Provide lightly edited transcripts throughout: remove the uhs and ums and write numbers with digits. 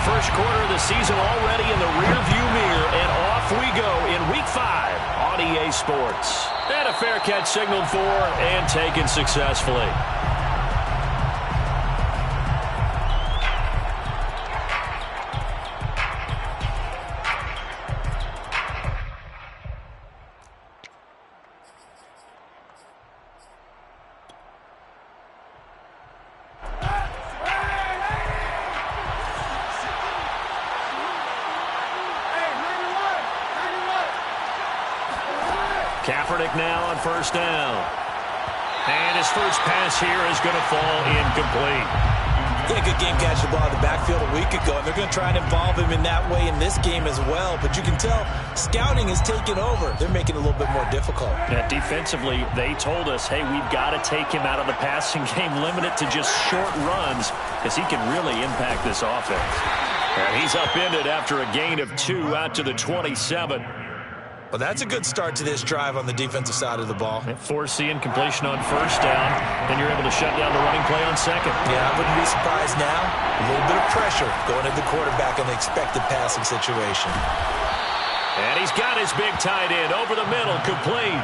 first quarter of the season already in the rearview mirror, and off we go in Week 5 on EA Sports. And a fair catch signaled for and taken successfully. Now on first down. And his first pass here is going to fall incomplete. Yeah, good game catching the ball in the backfield a week ago, and they're going to try and involve him in that way in this game as well. But you can tell scouting is taking over. They're making it a little bit more difficult. Yeah, defensively, they told us, hey, we've got to take him out of the passing game, limit it to just short runs, because he can really impact this offense. And he's upended after a gain of 2 out to the 27. Well, that's a good start to this drive on the defensive side of the ball. Force the incompletion on first down, and you're able to shut down the running play on second. Yeah, I wouldn't be surprised now. A little bit of pressure going at the quarterback in the expected passing situation. And he's got his big tight end over the middle, complete.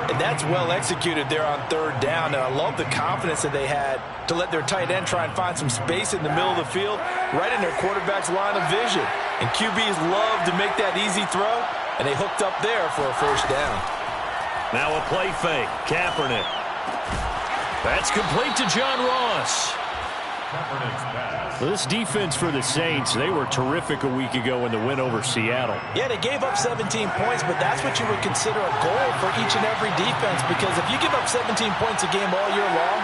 And that's well executed there on third down, and I love the confidence that they had to let their tight end try and find some space in the middle of the field, right in their quarterback's line of vision. And QBs love to make that easy throw, and they hooked up there for a first down. Now a play fake, Kaepernick. That's complete to John Ross. This defense for the Saints, they were terrific a week ago in the win over Seattle. Yeah, they gave up 17 points, but that's what you would consider a goal for each and every defense, because if you give up 17 points a game all year long,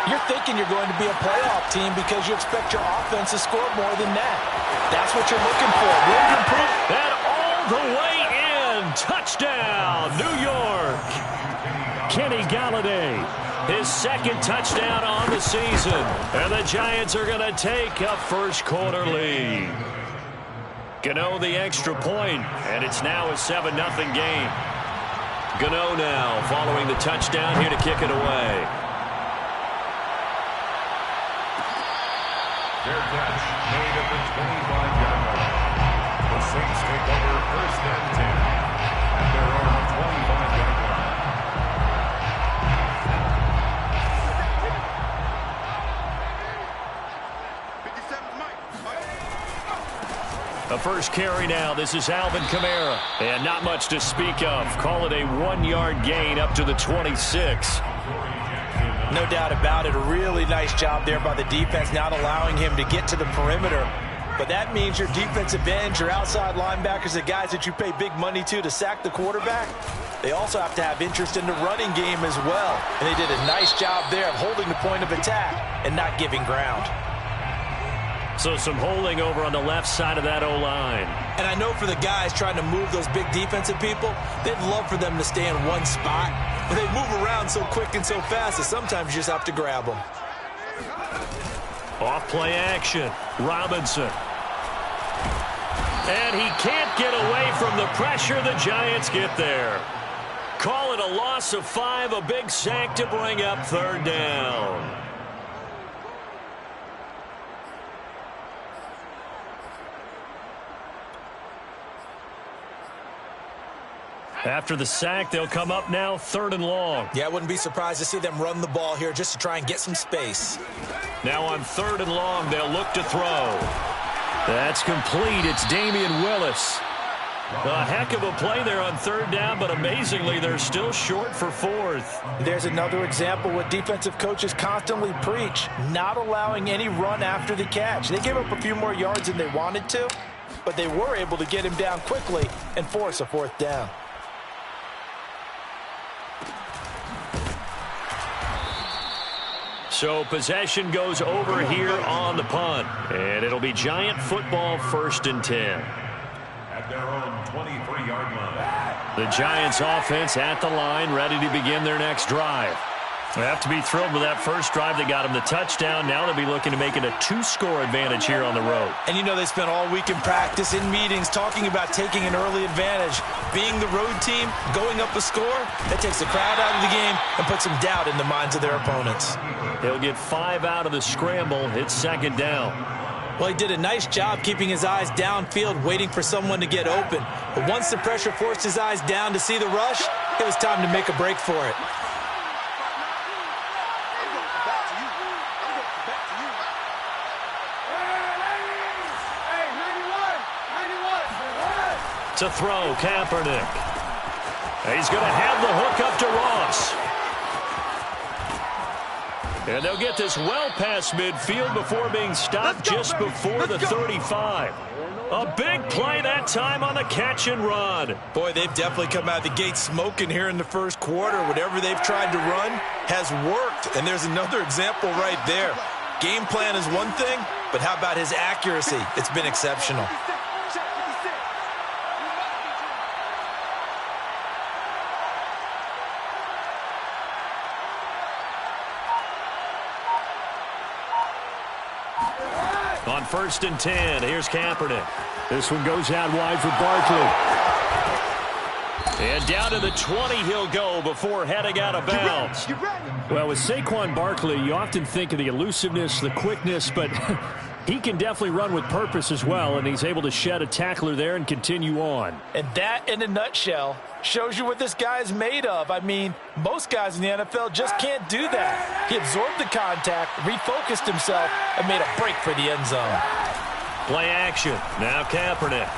you're thinking you're going to be a playoff team because you expect your offense to score more than that. That's what you're looking for. Room to improve. And all the way in. Touchdown, New York. Kenny Galladay, his second touchdown on the season. And the Giants are going to take a first quarter lead. Gano the extra point, and it's now a 7-0 game. Gano now following the touchdown here to kick it away. Their catch made at the 25-yard line. The Saints take over first and 10 at their own 25-yard line. A first carry now. This is Alvin Kamara. And not much to speak of. Call it a 1-yard gain up to the 26. No doubt about it. A really nice job there by the defense, not allowing him to get to the perimeter. But that means your defensive ends, your outside linebackers, the guys that you pay big money to sack the quarterback, they also have to have interest in the running game as well. And they did a nice job there of holding the point of attack and not giving ground. So some holding over on the left side of that O-line. And I know for the guys trying to move those big defensive people, they'd love for them to stay in one spot. But they move around so quick and so fast that sometimes you just have to grab them. Off play action. Robinson. And he can't get away from the pressure. The Giants get there. Call it a loss of 5, a big sack to bring up third down. After the sack, they'll come up now 3rd and long. Yeah, I wouldn't be surprised to see them run the ball here just to try and get some space. Now on 3rd and long, they'll look to throw. That's complete. It's Damian Willis. A heck of a play there on 3rd down, but amazingly, they're still short for 4th. There's another example what defensive coaches constantly preach, not allowing any run after the catch. They gave up a few more yards than they wanted to, but they were able to get him down quickly and force a 4th down. So possession goes over here on the punt. And it'll be Giant football 1st and 10. At their own 23-yard line. The Giants offense at the line, ready to begin their next drive. They have to be thrilled with that first drive. They got them the touchdown. Now they'll be looking to make it a 2-score advantage here on the road. And you know they spent all week in practice, in meetings, talking about taking an early advantage. Being the road team, going up a score, that takes the crowd out of the game and puts some doubt in the minds of their opponents. They'll get 5 out of the scramble. It's 2nd down. Well, he did a nice job keeping his eyes downfield, waiting for someone to get open. But once the pressure forced his eyes down to see the rush, it was time to make a break for it. To throw, Kaepernick. He's going to have the hook up to Ross. And they'll get this well past midfield before being stopped just before the 35. A big play that time on the catch and run. Boy, they've definitely come out of the gate smoking here in the first quarter. Whatever they've tried to run has worked. And there's another example right there. Game plan is one thing, but how about his accuracy? It's been exceptional. On 1st and 10, here's Kaepernick. This one goes out wide for Barkley. And down to the 20 he'll go before heading out of bounds. Well, with Saquon Barkley, you often think of the elusiveness, the quickness, but he can definitely run with purpose as well, and he's able to shed a tackler there and continue on. And that, in a nutshell, shows you what this guy is made of. I mean, most guys in the NFL just can't do that. He absorbed the contact, refocused himself, and made a break for the end zone. Play action. Now Kaepernick.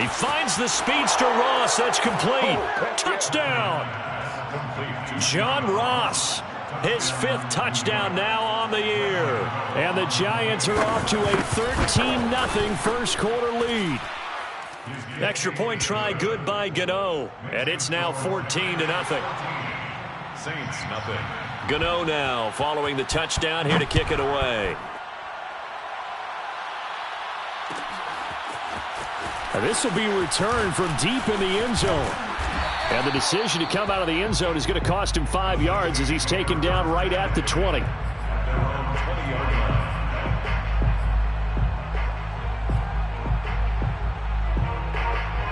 He finds the speedster Ross. That's complete. Touchdown. John Ross. His 5th touchdown now on the year. And the Giants are off to a 13-0 first quarter lead. Extra point try good by Gano. And it's now 14-0. Saints, nothing. Gano now following the touchdown here to kick it away. Now this will be returned from deep in the end zone. And the decision to come out of the end zone is going to cost him 5 yards as he's taken down right at the 20.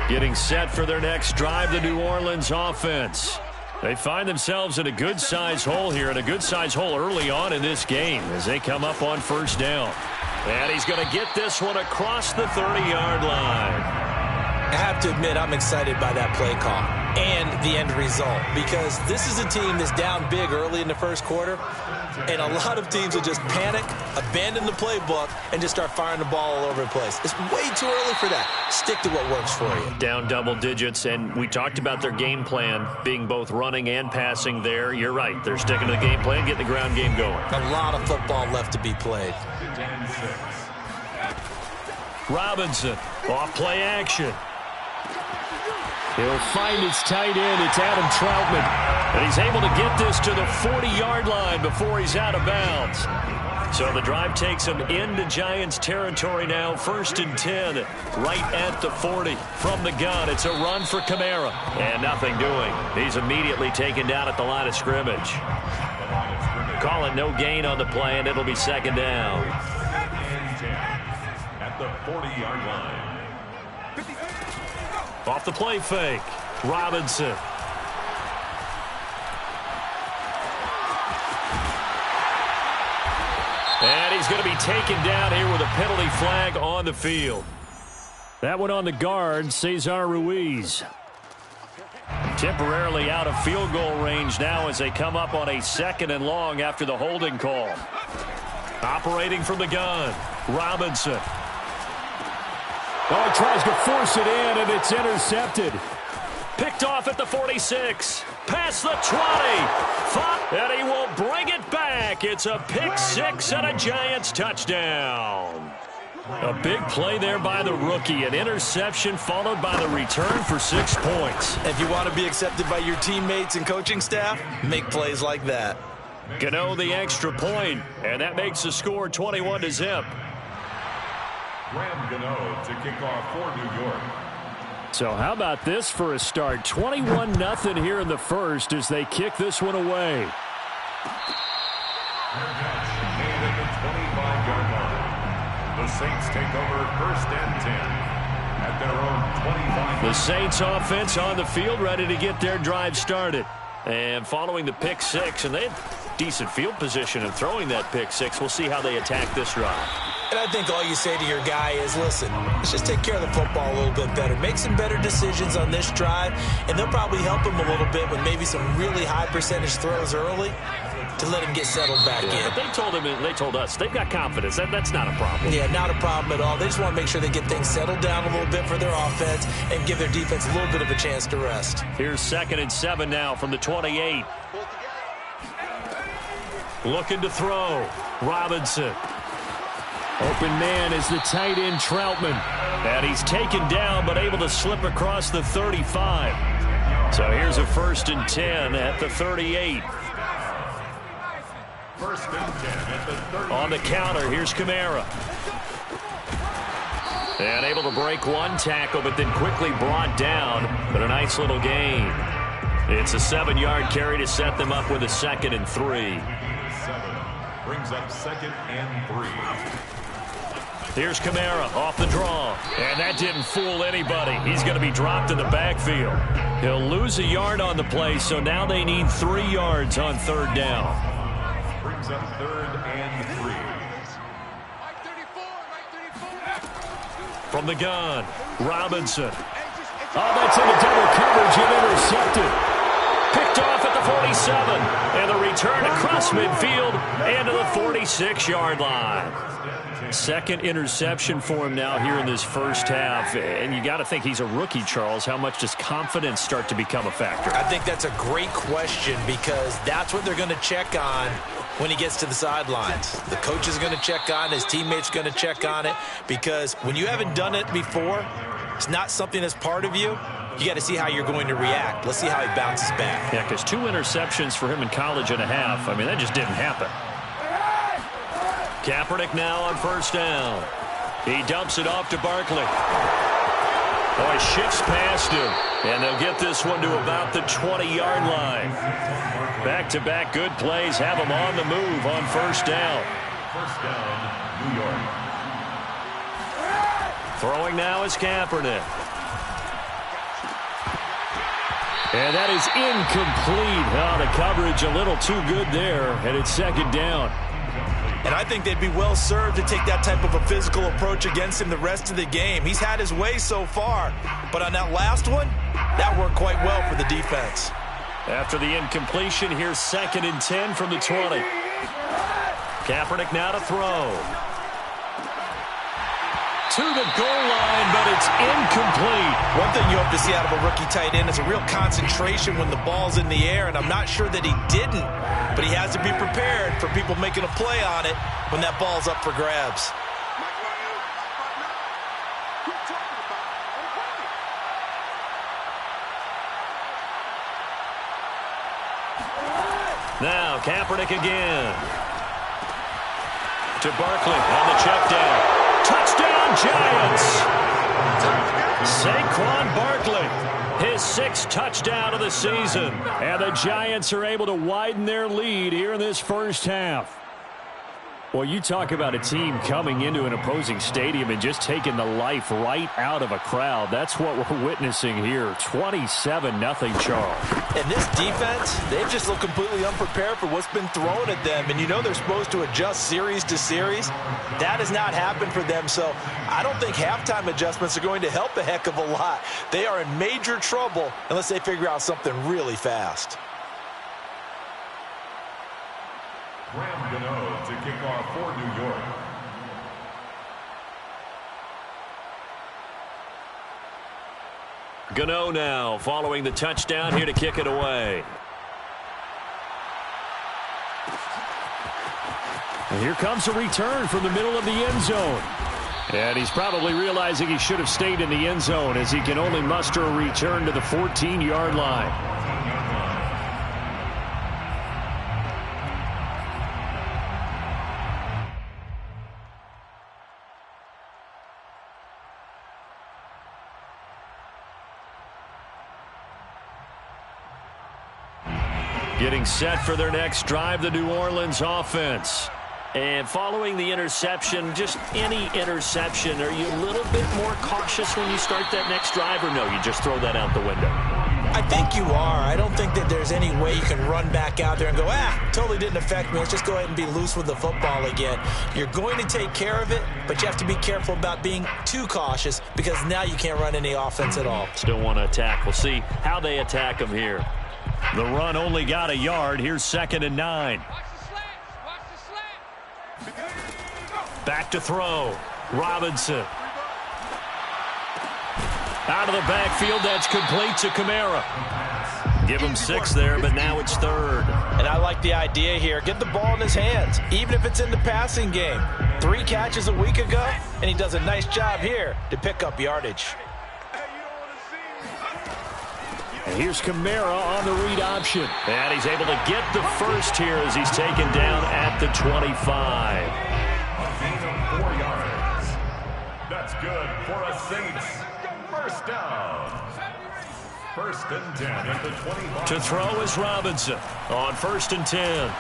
Getting set for their next drive, the New Orleans offense. They find themselves in a good-sized hole here, and a good-sized hole early on in this game as they come up on 1st down. And he's going to get this one across the 30-yard line. I have to admit, I'm excited by that play call and the end result, because this is a team that's down big early in the first quarter, and a lot of teams will just panic, abandon the playbook, and just start firing the ball all over the place. It's way too early for that. Stick to what works for you. Down double digits, and we talked about their game plan being both running and passing there. You're right. They're sticking to the game plan, getting the ground game going. A lot of football left to be played. Robinson, off play action. He'll find his tight end. It's Adam Troutman. And he's able to get this to the 40-yard line before he's out of bounds. So the drive takes him into Giants territory now. 1st and 10, right at the 40. From the gun, it's a run for Kamara. And nothing doing. He's immediately taken down at the line of scrimmage. Call it no gain on the play, and it'll be 2nd down. At the 40-yard line. Off the play fake, Robinson. And he's going to be taken down here with a penalty flag on the field. That one on the guard, Cesar Ruiz. Temporarily out of field goal range now as they come up on a 2nd and long after the holding call. Operating from the gun, Robinson. Oh, he tries to force it in, and it's intercepted. Picked off at the 46. Past the 20. And he will bring it back. It's a pick 6 and a Giants touchdown. A big play there by the rookie. An interception followed by the return for 6 points. If you want to be accepted by your teammates and coaching staff, make plays like that. Gano the extra point, and that makes the score 21-0. Graham Gano to kick off for New York. So how about this for a start? 21-0 here in the first as they kick this one away. Made at the 25-yard line. The Saints take over 1st and 10 at their own 25. The Saints offense on the field ready to get their drive started. And following the pick 6, and they decent field position and throwing that pick six. We'll see how they attack this drive. And I think all you say to your guy is, listen, let's just take care of the football a little bit better. Make some better decisions on this drive, and they'll probably help him a little bit with maybe some really high percentage throws early to let him get settled back in. But they told us they've got confidence. That's not a problem. Yeah, not a problem at all. They just want to make sure they get things settled down a little bit for their offense and give their defense a little bit of a chance to rest. Here's 2nd and 7 now from the 28. Looking to throw. Robinson. Open man is the tight end Troutman. And he's taken down but able to slip across the 35. So here's a 1st and 10 at the 38. 1st and 10 at the 38. On the counter, here's Kamara. And able to break one tackle, but then quickly brought down. But a nice little gain. It's a 7-yard carry to set them up with a 2nd and 3. 7 brings up 2nd and 3. Here's Kamara off the draw. And that didn't fool anybody. He's going to be dropped in the backfield. He'll lose a yard on the play, so now they need 3 yards on 3rd down. Brings up 3rd and 3. From the gun, Robinson. Oh, that's into double coverage and intercepted. Picked off at the 47. And the return across midfield and to the 46-yard line. 2nd interception for him now here in this first half. And you got to think he's a rookie, Charles. How much does confidence start to become a factor? I think that's a great question because that's what they're going to check on when he gets to the sidelines. The coach is going to check on it. His teammates going to check on it because when you haven't done it before, it's not something that's part of you. You got to see how you're going to react. Let's see how he bounces back. Yeah, because 2 interceptions for him in college and a half. I mean, that just didn't happen. Kaepernick now on 1st down. He dumps it off to Barkley. Oh, he shifts past him. And they'll get this one to about the 20-yard line. Back-to-back good plays have him on the move on 1st down. 1st down, New York. Throwing now is Kaepernick. And that is incomplete. Oh, the coverage a little too good there. And it's 2nd down. And I think they'd be well served to take that type of a physical approach against him the rest of the game. He's had his way so far. But on that last one, that worked quite well for the defense. After the incompletion, here's 2nd and 10 from the 20. Kaepernick now to throw. To the goal line, but it's incomplete. One thing you hope to see out of a rookie tight end is a real concentration when the ball's in the air, and I'm not sure that he didn't, but he has to be prepared for people making a play on it when that ball's up for grabs. Now Kaepernick again. To Barkley on the check down. Touchdown, Giants! Saquon Barkley, his 6th touchdown of the season. And the Giants are able to widen their lead here in this first half. Well, you talk about a team coming into an opposing stadium and just taking the life right out of a crowd. That's what we're witnessing here. 27-0, Charles. And this defense, they've just looked completely unprepared for what's been thrown at them. And you know they're supposed to adjust series to series. That has not happened for them. So I don't think halftime adjustments are going to help a heck of a lot. They are in major trouble unless they figure out something really fast. Graham Gano to kick off for New York. Gano now following the touchdown here to kick it away. And here comes a return from the middle of the end zone. And he's probably realizing he should have stayed in the end zone as he can only muster a return to the 14-yard line. Getting set for their next drive, the New Orleans offense. And following the interception, just any interception, are you a little bit more cautious when you start that next drive, or no, you just throw that out the window? I think you are. I don't think that there's any way you can run back out there and go, totally didn't affect me. Let's just go ahead and be loose with the football again. You're going to take care of it, but you have to be careful about being too cautious because now you can't run any offense at all. Still want to attack. We'll see how they attack him here. The run only got a yard. Here's 2nd and 9. Back to throw. Robinson. Out of the backfield, that's complete to Kamara. Give him 6 there, but now it's 3rd. And I like the idea here. Get the ball in his hands, even if it's in the passing game. 3 catches a week ago, and he does a nice job here to pick up yardage. And here's Kamara on the read option. And he's able to get the first here as he's taken down at the 25. A gain of 4 yards. That's good for a Saints. First down. 1st and 10 at the 25. To throw is Robinson on 1st and 10.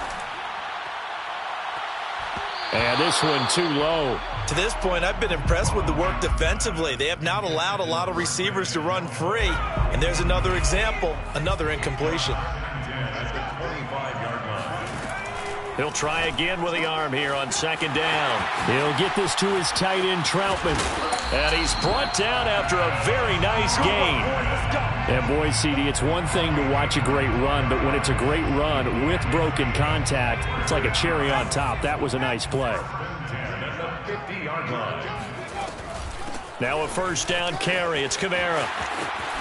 And this one too low. To this point, I've been impressed with the work defensively. They have not allowed a lot of receivers to run free. And there's another example, another incompletion. At the 25-yard line. He'll try again with the arm here on 2nd down. He'll get this to his tight end, Troutman. And he's brought down after a very nice gain. And boy, CD, it's one thing to watch a great run, but when it's a great run with broken contact, it's like a cherry on top. That was a nice play. At the 50-yard line. Now a 1st down carry. It's Kamara.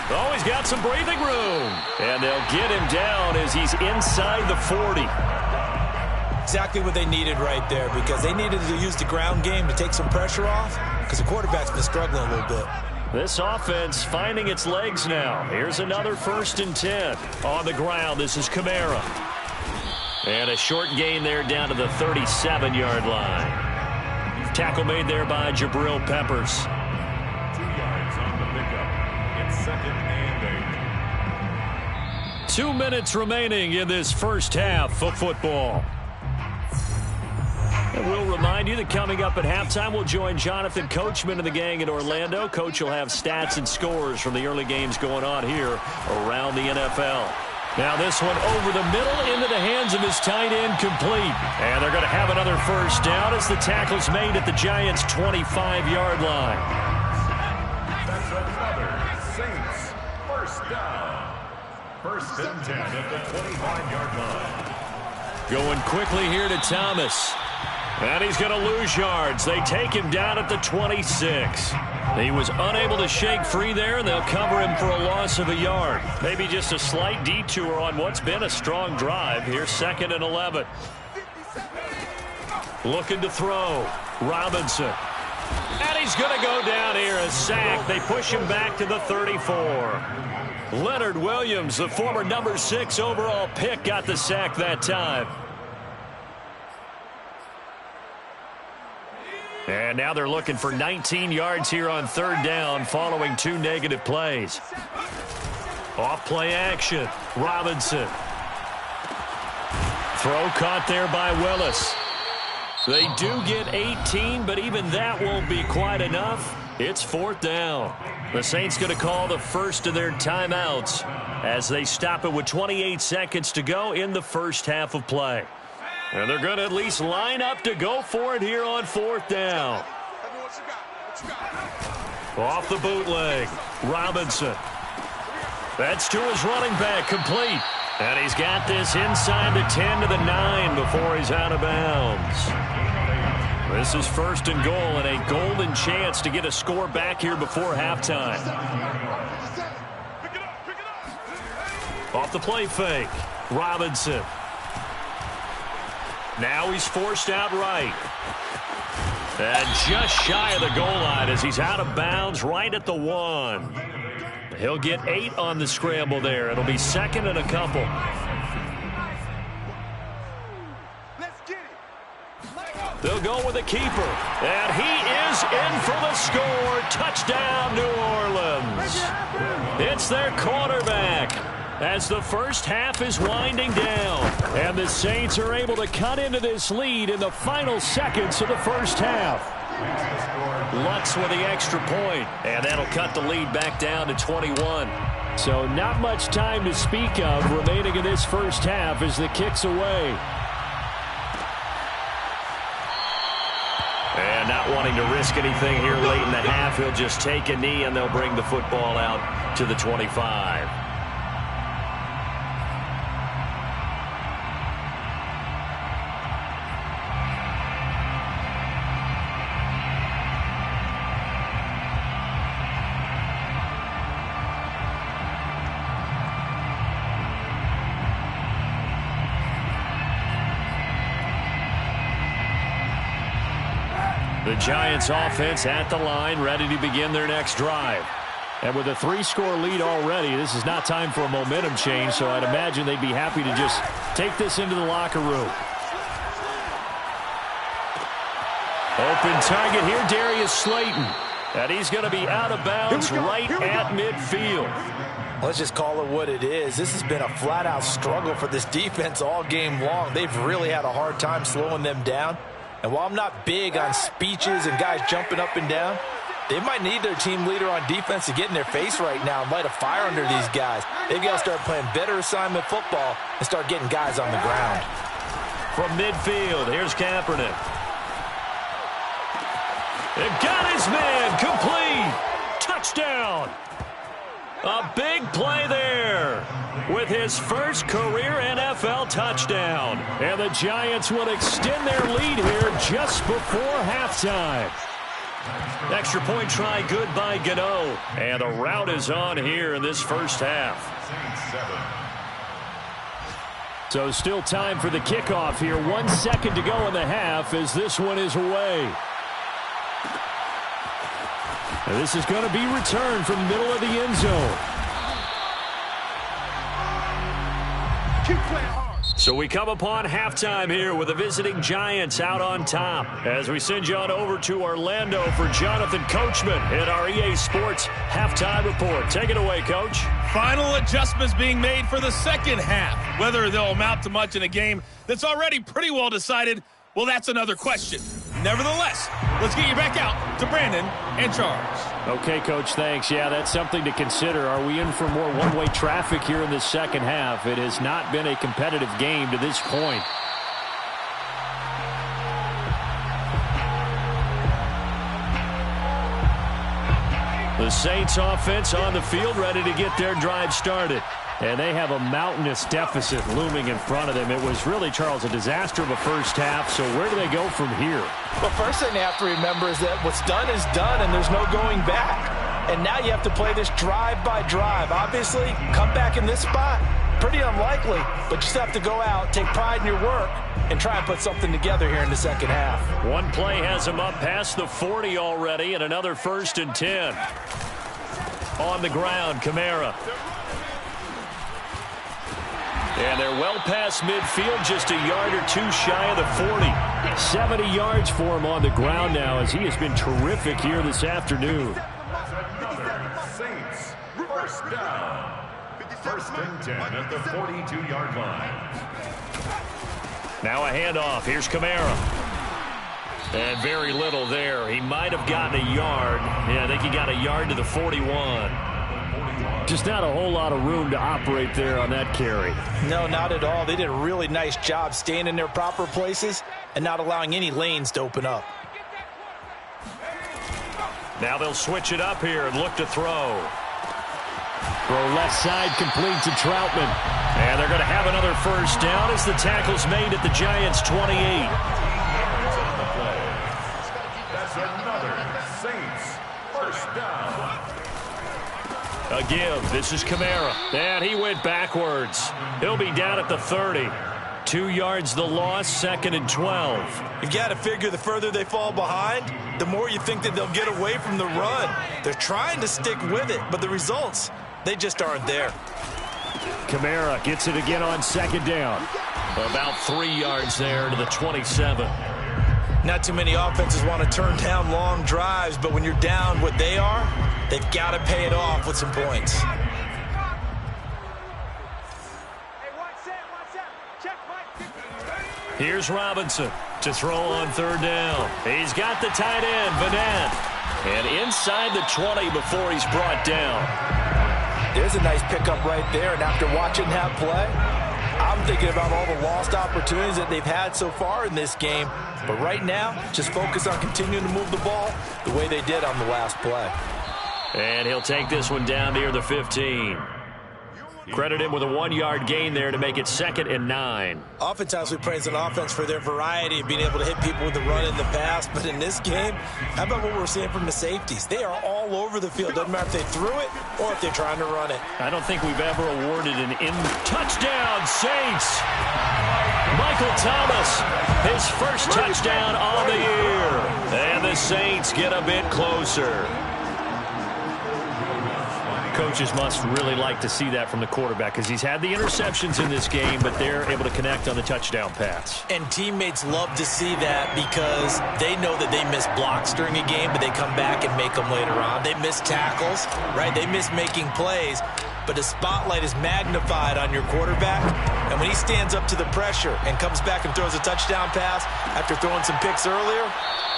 Oh, he's got some breathing room. And they'll get him down as he's inside the 40. Exactly what they needed right there because they needed to use the ground game to take some pressure off because the quarterback's been struggling a little bit. This offense finding its legs now. Here's another 1st and 10. On the ground, this is Kamara. And a short gain there down to the 37-yard line. Tackle made there by Jabril Peppers. 2 yards on the pickup. It's 2nd and 8. 2 minutes remaining in this first half of football. And we'll remind you that coming up at halftime, we'll join Jonathan Coachman and the gang in Orlando. Coach will have stats and scores from the early games going on here around the NFL. Now this one over the middle into the hands of his tight end, complete. And they're going to have another 1st down as the tackle's made at the Giants' 25-yard line. That's another Saints 1st down. 1st and 10 at the 25-yard line. Going quickly here to Thomas. And he's going to lose yards. They take him down at the 26. He was unable to shake free there, and they'll cover him for a loss of a yard. Maybe just a slight detour on what's been a strong drive. Here's 2nd and 11. Looking to throw. Robinson. And he's going to go down here, a sack. They push him back to the 34. Leonard Williams, the former number 6 overall pick, got the sack that time. And now they're looking for 19 yards here on 3rd down following 2 negative plays. Off play action. Robinson. Throw caught there by Willis. They do get 18, but even that won't be quite enough. It's 4th down. The Saints going to call the first of their timeouts as they stop it with 28 seconds to go in the first half of play. And they're going to at least line up to go for it here on 4th down. Off the bootleg. Robinson. That's to his running back, complete. And he's got this inside the 10 to the 9 before he's out of bounds. This is 1st and goal and a golden chance to get a score back here before halftime. Off the play fake. Robinson. Now he's forced out right. And just shy of the goal line as he's out of bounds right at the 1. He'll get 8 on the scramble there. It'll be 2nd and a couple. They'll go with the keeper. And he is in for the score. Touchdown, New Orleans. It's their quarterback as the first half is winding down. And the Saints are able to cut into this lead in the final seconds of the first half. Lutz with the extra point, and that'll cut the lead back down to 21. So not much time to speak of remaining in this first half as the kick's away. And not wanting to risk anything here late in the half, he'll just take a knee and they'll bring the football out to the 25. The Giants offense at the line, ready to begin their next drive. And with a 3-score lead already, this is not time for a momentum change, so I'd imagine they'd be happy to just take this into the locker room. Open target here, Darius Slayton. And he's going to be out of bounds right at midfield. Let's just call it what it is. This has been a flat-out struggle for this defense all game long. They've really had a hard time slowing them down. And while I'm not big on speeches and guys jumping up and down, they might need their team leader on defense to get in their face right now and light a fire under these guys. They've got to start playing better assignment football and start getting guys on the ground. From midfield, here's Kaepernick. It got his man, complete. Touchdown. A big play there with his first career NFL touchdown. And the Giants will extend their lead here just before halftime. Extra point try good by Gano. And the route is on here in this first half. So still time for the kickoff here. 1 second to go in the half as this one is away. And this is going to be returned from the middle of the end zone. So we come upon halftime here with the visiting Giants out on top. As we send you on over to Orlando for Jonathan Coachman at our EA Sports Halftime Report. Take it away, Coach. Final adjustments being made for the second half. Whether they'll amount to much in a game that's already pretty well decided, well, that's another question. Nevertheless, let's get you back out to Brandon and Charles. Okay, Coach, thanks. Yeah, that's something to consider. Are we in for more one-way traffic here in the second half? It has not been a competitive game to this point. The Saints offense on the field, ready to get their drive started. And they have a mountainous deficit looming in front of them. It was really, Charles, a disaster of a first half. So where do they go from here? Well, first thing they have to remember is that what's done is done, and there's no going back. And now you have to play this drive by drive. Obviously, come back in this spot, pretty unlikely. But you still have to go out, take pride in your work, and try and put something together here in the second half. One play has them up past the 40 already, and another 1st and 10. On the ground, Kamara. And they're well past midfield, just a yard or two shy of the 40. 70 yards for him on the ground now as he has been terrific here this afternoon. Saints, first down. 1st and 10 at the 42-yard line. Now a handoff. Here's Kamara. And very little there. He might have gotten a yard. Yeah, I think he got a yard to the 41. Just not a whole lot of room to operate there on that carry. No, not at all. They did a really nice job staying in their proper places and not allowing any lanes to open up. Now they'll switch it up here and look to throw. Throw left side, complete to Troutman. And they're going to have another first down as the tackle's made at the Giants' 28. That's another Saints first down. A give. This is Kamara. And he went backwards. He'll be down at the 30. 2 yards the loss, 2nd and 12. You got to figure the further they fall behind, the more you think that they'll get away from the run. They're trying to stick with it, but the results, they just aren't there. Kamara gets it again on 2nd down. About 3 yards there to the 27. Not too many offenses want to turn down long drives, but when you're down what they are, they've got to pay it off with some points. Here's Robinson to throw on 3rd down. He's got the tight end, Vanette. And inside the 20 before he's brought down. There's a nice pickup right there, and after watching that play, I'm thinking about all the lost opportunities that they've had so far in this game. But right now, just focus on continuing to move the ball the way they did on the last play. And he'll take this one down near the 15. Credit him with a 1-yard gain there to make it 2nd and 9. Oftentimes we praise an offense for their variety of being able to hit people with the run and the pass. But in this game, how about what we're seeing from the safeties? They are all over the field. Doesn't matter if they threw it or if they're trying to run it. I don't think we've ever awarded an touchdown, Saints. Michael Thomas, his first touchdown on the year. And the Saints get a bit closer. Coaches must really like to see that from the quarterback because he's had the interceptions in this game, but they're able to connect on the touchdown pass. And teammates love to see that because they know that they miss blocks during a game, but they come back and make them later on. They miss tackles, right? They miss making plays, but the spotlight is magnified on your quarterback. And when he stands up to the pressure and comes back and throws a touchdown pass after throwing some picks earlier,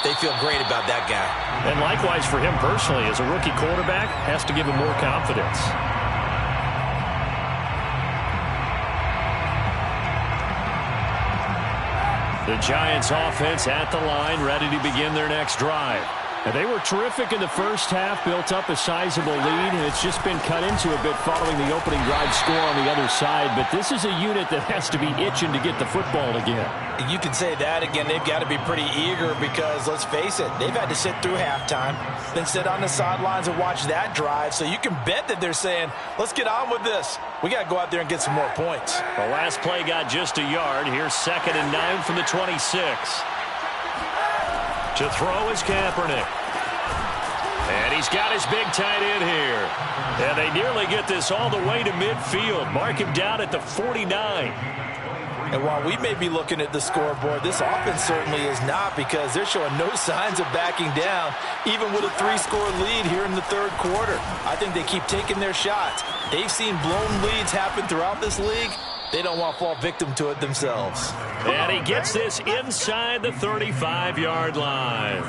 they feel great about that guy. And likewise for him personally, as a rookie quarterback, has to give him more confidence. The Giants offense at the line, ready to begin their next drive. And they were terrific in the first half, built up a sizable lead, and it's just been cut into a bit following the opening drive score on the other side. But this is a unit that has to be itching to get the football again. You can say that again. They've got to be pretty eager because, let's face it, they've had to sit through halftime, then sit on the sidelines and watch that drive. So you can bet that they're saying, let's get on with this. We got to go out there and get some more points. The last play got just a yard. Here's 2nd and 9 from the 26. To throw is Kaepernick. And he's got his big tight end here. And they nearly get this all the way to midfield. Mark him down at the 49. And while we may be looking at the scoreboard, this offense certainly is not because they're showing no signs of backing down, even with a 3-score lead here in the third quarter. I think they keep taking their shots. They've seen blown leads happen throughout this league. They don't want to fall victim to it themselves. And he gets this inside the 35-yard line.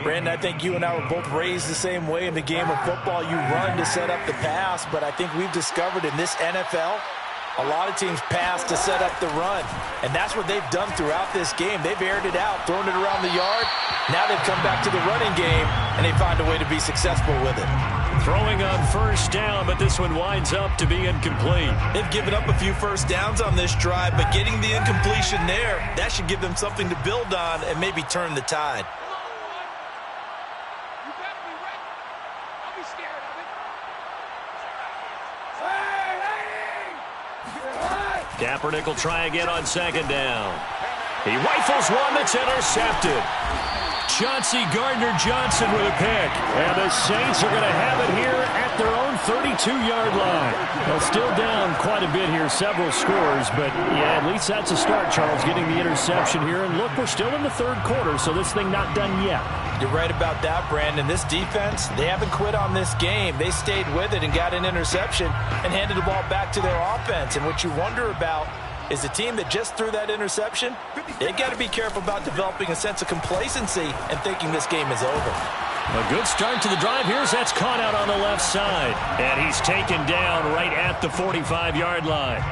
Brandon, I think you and I were both raised the same way in the game of football. You run to set up the pass, but I think we've discovered in this NFL, a lot of teams pass to set up the run. And that's what they've done throughout this game. They've aired it out, thrown it around the yard. Now they've come back to the running game, and they find a way to be successful with it. Throwing on first down, but this one winds up to be incomplete. They've given up a few first downs on this drive, but getting the incompletion there, that should give them something to build on and maybe turn the tide. Kaepernick will try again on 2nd down. He rifles one that's intercepted. Chauncey Gardner-Johnson with a pick. And the Saints are going to have it here at their own 32-yard line. Well, still down quite a bit here, several scores. But, yeah, at least that's a start, Charles, getting the interception here. And, look, we're still in the third quarter, so this thing not done yet. You're right about that, Brandon. This defense, they haven't quit on this game. They stayed with it and got an interception and handed the ball back to their offense. And what you wonder about is the team that just threw that interception, they've got to be careful about developing a sense of complacency and thinking this game is over. A good start to the drive. Here's that's caught out on the left side. And he's taken down right at the 45-yard line.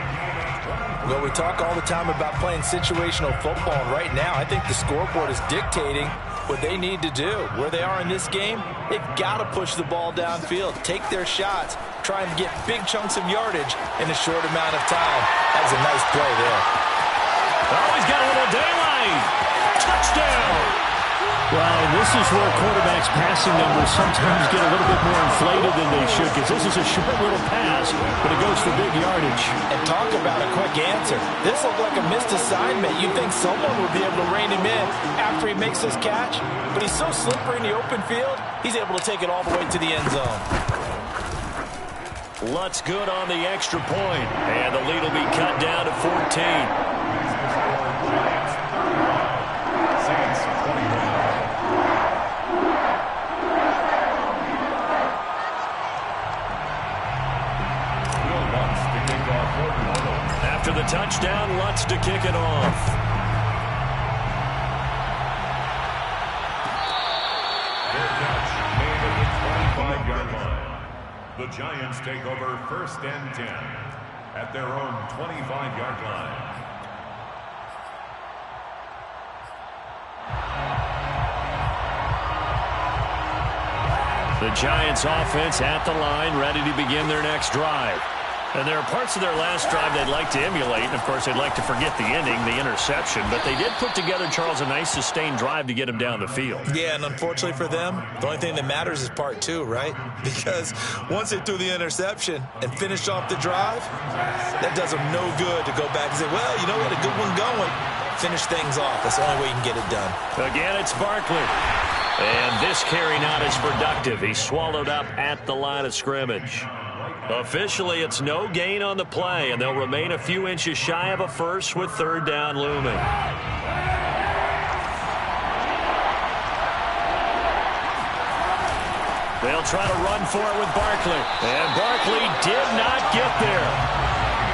Well, we talk all the time about playing situational football, and right now I think the scoreboard is dictating what they need to do. Where they are in this game, they've got to push the ball downfield, take their shots, try and get big chunks of yardage in a short amount of time. That was a nice play there. Oh, he's got a little daylight. Touchdown. Well, this is where quarterbacks' passing numbers sometimes get a little bit more inflated than they should, because this is a short little pass, but it goes for big yardage. And talk about a quick answer. This looked like a missed assignment. You'd think someone would be able to rein him in after he makes his catch, but he's so slippery in the open field, he's able to take it all the way to the end zone. Lutz good on the extra point, and the lead will be cut down to 14. After the touchdown, Lutz to kick it off. Their catch made at the 25-yard line. The Giants take over 1st and 10 at their own 25-yard line. The Giants offense at the line, ready to begin their next drive. And there are parts of their last drive they'd like to emulate. And, of course, they'd like to forget the ending, the interception. But they did put together, Charles, a nice sustained drive to get him down the field. Yeah, and unfortunately for them, the only thing that matters is part 2, right? Because once they threw the interception and finished off the drive, that does them no good to go back and say, well, you know, we had a good one going. Finish things off. That's the only way you can get it done. Again, it's Barkley. And this carry not as productive. He's swallowed up at the line of scrimmage. Officially, it's no gain on the play, and they'll remain a few inches shy of a first with 3rd down looming. They'll try to run for it with Barkley. And Barkley did not get there.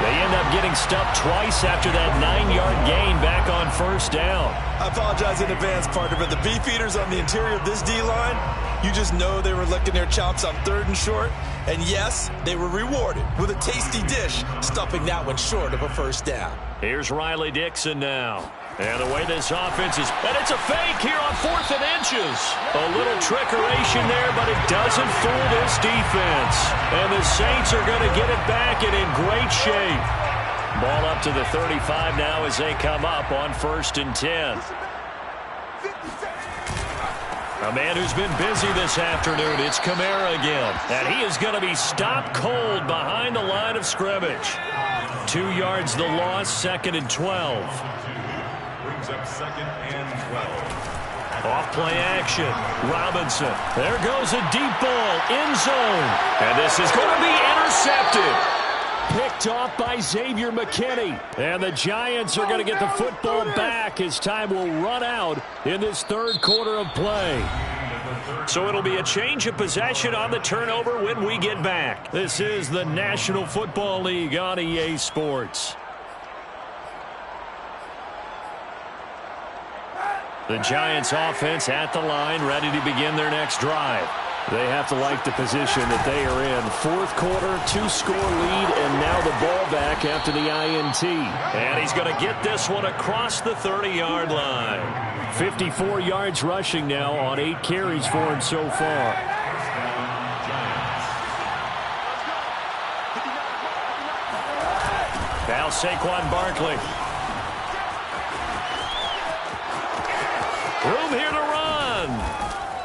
They end up getting stuffed twice after that 9-yard gain back on 1st down. I apologize in advance, partner, but the beefeaters on the interior of this D-line, you just know they were licking their chops on 3rd and short. And yes, they were rewarded with a tasty dish, stuffing that one short of a 1st down. Here's Riley Dixon now. And the way this offense is, and it's a fake here on 4th and inches. A little trickeration there, but it doesn't fool this defense. And the Saints are going to get it back and in great shape. Ball up to the 35 now as they come up on 1st and 10. A man who's been busy this afternoon, it's Kamara again. And he is going to be stopped cold behind the line of scrimmage. 2 yards the loss, 2nd and 12. Brings up 2nd and 12. Off play action. Robinson. There goes a deep ball. End zone. And this is going to be intercepted. Picked off by Xavier McKinney. And the Giants are going to get the football back as time will run out in this 3rd quarter of play. So it'll be a change of possession on the turnover when we get back. This is the National Football League on EA Sports. The Giants offense at the line, ready to begin their next drive. They have to like the position that they are in. 4th quarter, 2-score lead, and now the ball back after the INT. And he's going to get this one across the 30-yard line. 54 yards rushing now on 8 carries for him so far. Now Saquon Barkley. Room here to run.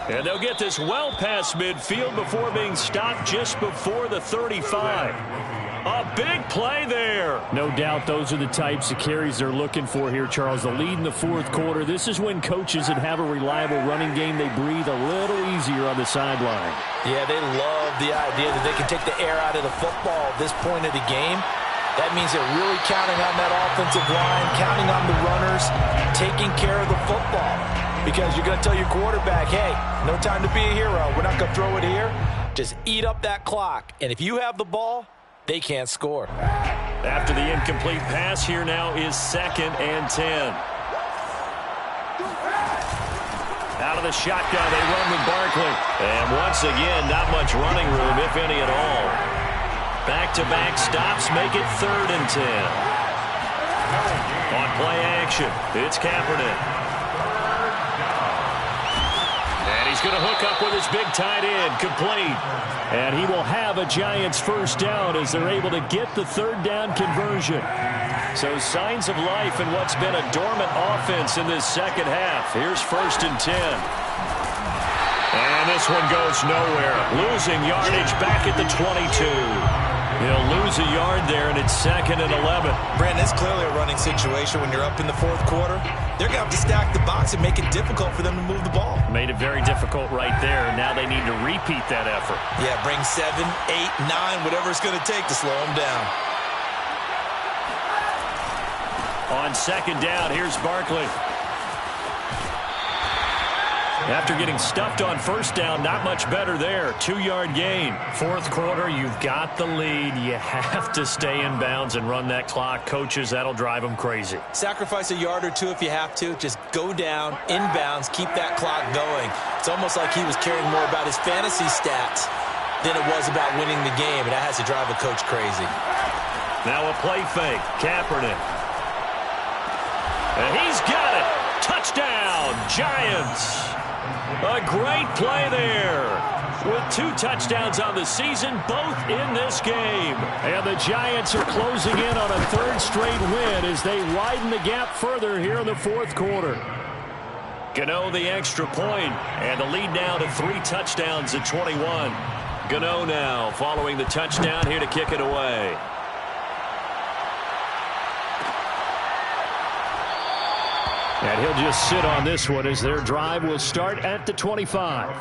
And they'll get this well past midfield before being stopped just before the 35. A big play there. No doubt those are the types of carries they're looking for here, Charles. The lead in the 4th quarter. This is when coaches that have a reliable running game, they breathe a little easier on the sideline. Yeah, they love the idea that they can take the air out of the football at this point of the game. That means they're really counting on that offensive line, counting on the runners, taking care of the football. Because you're going to tell your quarterback, hey, no time to be a hero. We're not going to throw it here. Just eat up that clock. And if you have the ball, they can't score. After the incomplete pass, here now is 2nd and 10. Out of the shotgun, they run with Barkley. And once again, not much running room, if any at all. Back-to-back stops make it 3rd and 10. On play action, it's Kaepernick. He's going to hook up with his big tight end, complete. And he will have a Giants 1st down as they're able to get the 3rd down conversion. So signs of life in what's been a dormant offense in this 2nd half. Here's 1st and 10. And this one goes nowhere. Losing yardage back at the 22. He'll lose a yard there, and it's 2nd and 11. Brandon, it's clearly a running situation when you're up in the 4th quarter. They're going to have to stack the box and make it difficult for them to move the ball. Made it very difficult right there. Now they need to repeat that effort. Yeah, bring 7, 8, 9, whatever it's going to take to slow them down. On 2nd down, here's Barkley. After getting stuffed on 1st down, not much better there. 2-yard gain. 4th quarter, you've got the lead. You have to stay in bounds and run that clock. Coaches, that'll drive them crazy. Sacrifice a yard or 2 if you have to. Just go down, in bounds, keep that clock going. It's almost like he was caring more about his fantasy stats than it was about winning the game, and that has to drive a coach crazy. Now a play fake. Kaepernick. And he's got it. Touchdown, Giants. A great play there. With 2 touchdowns on the season, both in this game. And the Giants are closing in on a 3rd straight win as they widen the gap further here in the 4th quarter. Gano the extra point, and the lead now to 3 touchdowns at 21. Gano now following the touchdown here to kick it away. And he'll just sit on this one as their drive will start at the 25.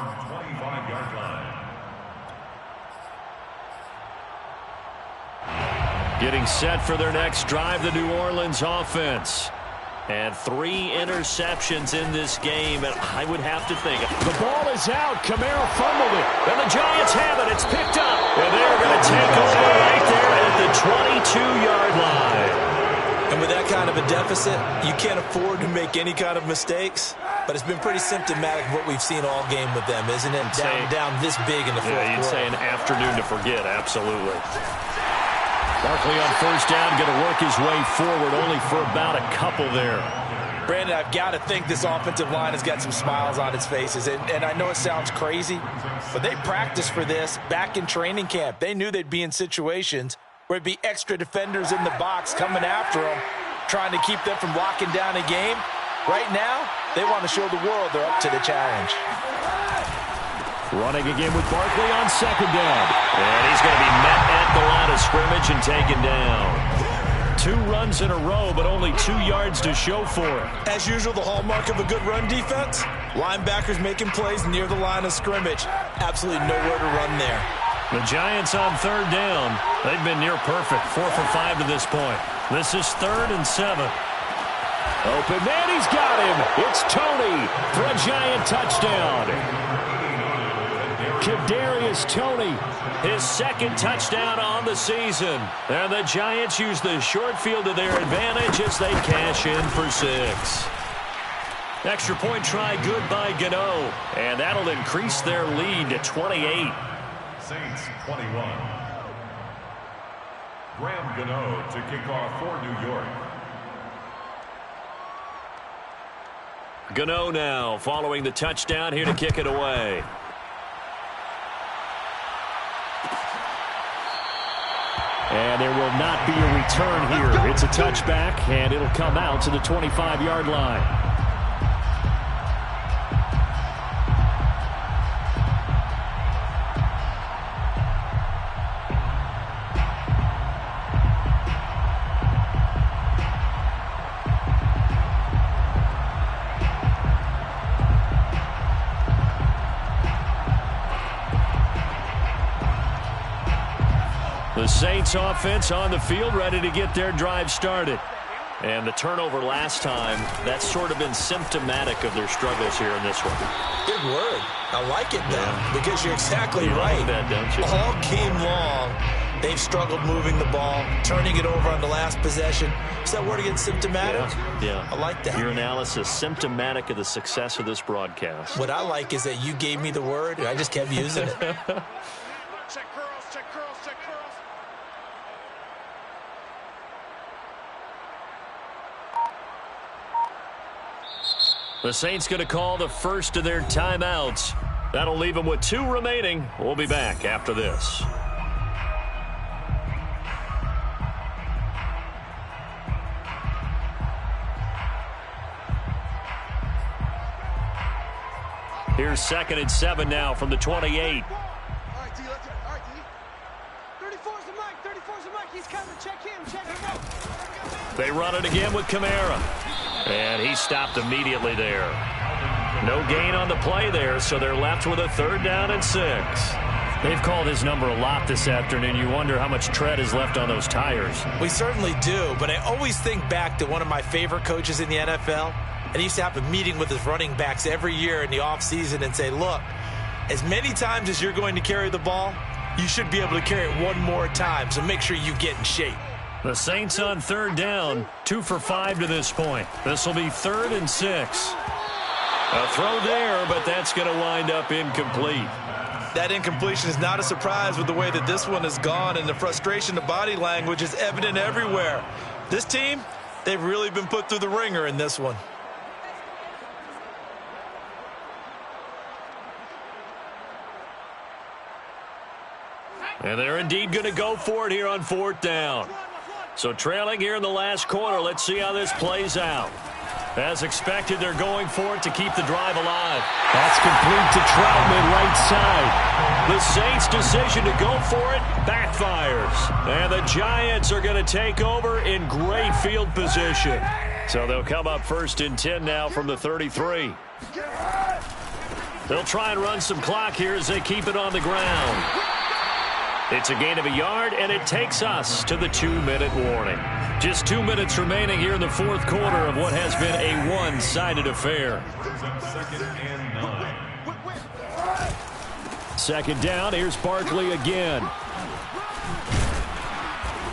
Getting set for their next drive, the New Orleans offense. And 3 interceptions in this game, and I would have to think. The ball is out. Kamara fumbled it. And the Giants have it. It's picked up. And they're going to take over right there at the 22-yard line. And with that kind of a deficit, you can't afford to make any kind of mistakes. But it's been pretty symptomatic of what we've seen all game with them, isn't it? Down this big in the 4th quarter. Yeah, you'd say an afternoon to forget. Absolutely. Barkley on 1st down, going to work his way forward, only for about a couple there. Brandon, I've got to think this offensive line has got some smiles on its faces. And I know it sounds crazy, but they practiced for this back in training camp. They knew they'd be in situations where there'd be extra defenders in the box coming after them, trying to keep them from locking down a game. Right now, they want to show the world they're up to the challenge. Running again with Barkley on 2nd down. And he's going to be met at the line of scrimmage and taken down. 2 runs in a row, but only 2 yards to show for it. As usual, the hallmark of a good run defense, linebackers making plays near the line of scrimmage. Absolutely nowhere to run there. The Giants on 3rd down. They've been near perfect, 4 for 5 to this point. This is 3rd and 7. Open man, he's got him. It's Tony for a Giant touchdown. Kadarius Toney, his 2nd touchdown on the season. And the Giants use the short field to their advantage as they cash in for 6. Extra point try good by Gano. And that'll increase their lead to 28. Saints 21. Graham Gano to kick off for New York. Gano now following the touchdown here to kick it away. And there will not be a return here. It's a touchback, and it'll come out to the 25-yard line. The Saints offense on the field, ready to get their drive started. And the turnover last time, that's sort of been symptomatic of their struggles here in this one. Good word. I like it, though, because you're exactly right. That, don't you? All game long, they've struggled moving the ball, turning it over on the last possession. Is that word again, symptomatic? Yeah. I like that. Your analysis, symptomatic of the success of this broadcast. What I like is that you gave me the word, and I just kept using it. Check curls, check curls, check curls. The Saints going to call the first of their timeouts. That'll leave them with 2 remaining. We'll be back after this. Here's 2nd and 7 now from the 28. All right, D, let's go. All right, D. 34's the mic. 34's the mic. He's coming. Check him. Check him out. They run it again with Kamara. And he stopped immediately there. No gain on the play there, so they're left with a 3rd down and 6. They've called his number a lot this afternoon. You wonder how much tread is left on those tires. We certainly do, but I always think back to one of my favorite coaches in the NFL. And he used to have a meeting with his running backs every year in the offseason and say, look, as many times as you're going to carry the ball, you should be able to carry it one more time, so make sure you get in shape. The Saints on 3rd down, 2 for 5 to this point. This will be 3rd and 6. A throw there, but that's going to wind up incomplete. That incompletion is not a surprise with the way that this one has gone, and the frustration, the body language is evident everywhere. This team, they've really been put through the ringer in this one. And they're indeed going to go for it here on 4th down. So trailing here in the last quarter, let's see how this plays out. As expected, they're going for it to keep the drive alive. That's complete to Troutman, right side. The Saints' decision to go for it backfires. And the Giants are going to take over in great field position. So they'll come up 1st and 10 now from the 33. They'll try and run some clock here as they keep it on the ground. It's a gain of a yard, and it takes us to the 2-minute warning. Just 2 minutes remaining here in the 4th quarter of what has been a one-sided affair. 2nd down, here's Barkley again.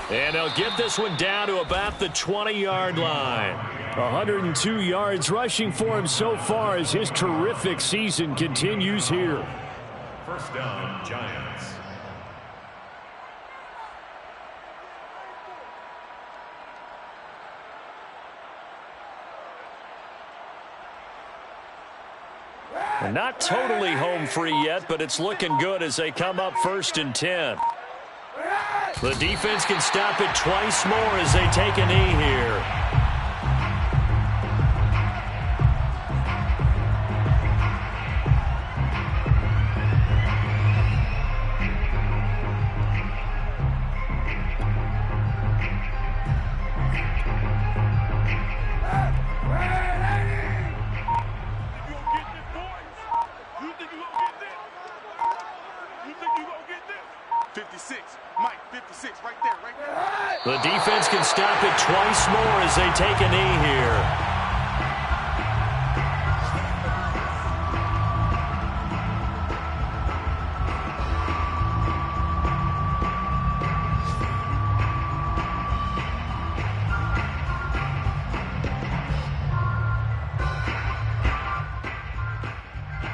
And they'll get this one down to about the 20-yard line. 102 yards rushing for him so far as his terrific season continues here. 1st down, Giants. Not totally home free yet, but it's looking good as they come up 1st and 10. The defense can stop it twice more as they take a knee here. The defense can stop it twice more as they take a knee here.